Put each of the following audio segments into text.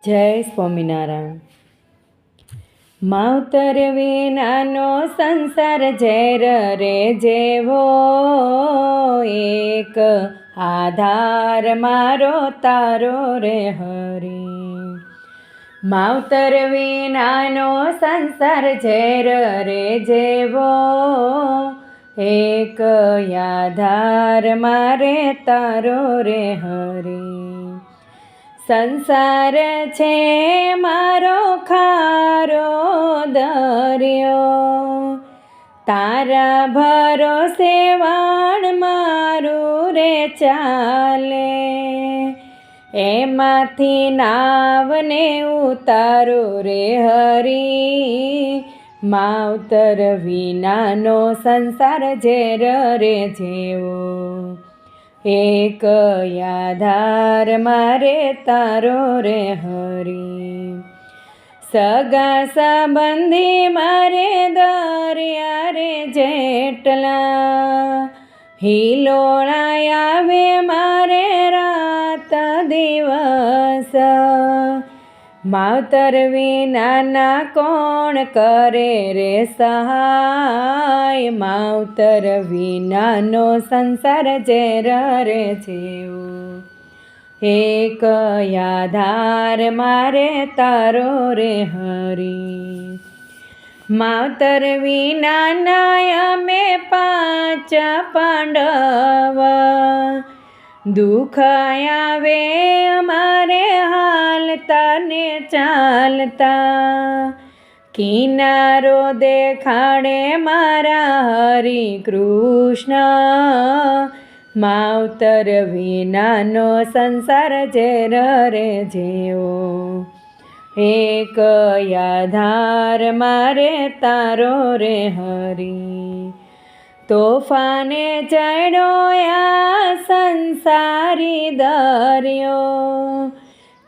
જય સ્વામિનારાયણ. માવતર વિનાનો સંસાર ઝેર રે જેવો, એક આધાર મારો તારો રે હરી. માવતર વિનાનો સંસાર ઝેર રે જેવો, એક આધાર મારે તારો રે હરી. સંસાર છે મારો ખારો દરિયો, તારા ભરોસે વાણ મારું રે ચાલે. એમાંથી નાવને ઉતારો રે હરી. માવતર વિનાનો સંસાર ઝેર રે જેવો, એક આધાર મારે તારો રે હરી. સગા સંબંધી મારે દરિયા રે જેટલા, હિલોળા આવે મારે રાત દિવસ. માવતર વિનાના કોણ કરે રે સહાય. માવતર વિનાનો સંસાર ઝેર રે જેવો, એક આધાર મારે તારો રે હરી. માવતર વિનાના અમે પાંચ પાંડવ, દુઃખ આવે અમારે હાલતા ને ચાલતા. કિનારો દેખાડે મારા હરિ કૃષ્ણ. માવતર વિનાનો સંસાર ઝેર રે જેવો, એક આધાર મારે તારો રે હરી. તોફાને ચડ્યો આ સંસારી દરિયો,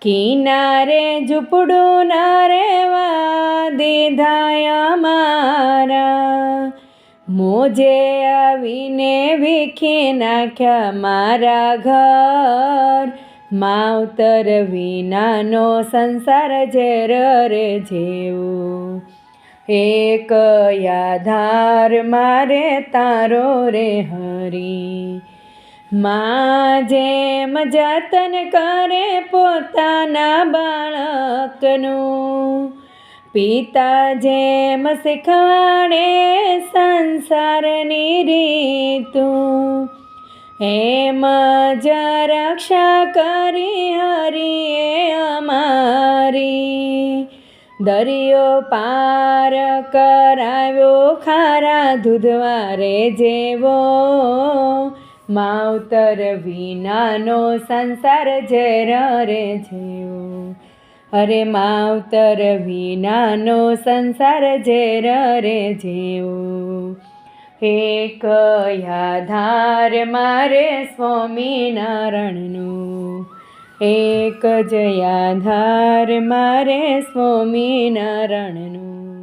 કિનારે ઝૂંપડું ન રેવા દીધા અમારા. મોજે આવીને વીખી નાખ્યા મારા ઘર. માવતર વિનાનો સંસાર ઝેર રે જેવો, એક આધાર મારે તારો રે હરી. માં જેમ જતન કરે પોતાના બાળકનું, પિતા જેમ શીખવાડે સંસારની રીતું, એમ જ રક્ષા કરી હરિએ અમારી. દરિયો પાર કરાવ્યો ખારા દૂધવારે જેવો, માવતર વિનાનો સંસાર ઝેર રે જેવો. અરે માવતર વિનાનો સંસાર ઝેર રે જેવો, એક આધાર મારે સ્વામિનારાયણનો, એક જ આધાર મારે સ્વામિનારાયણનો.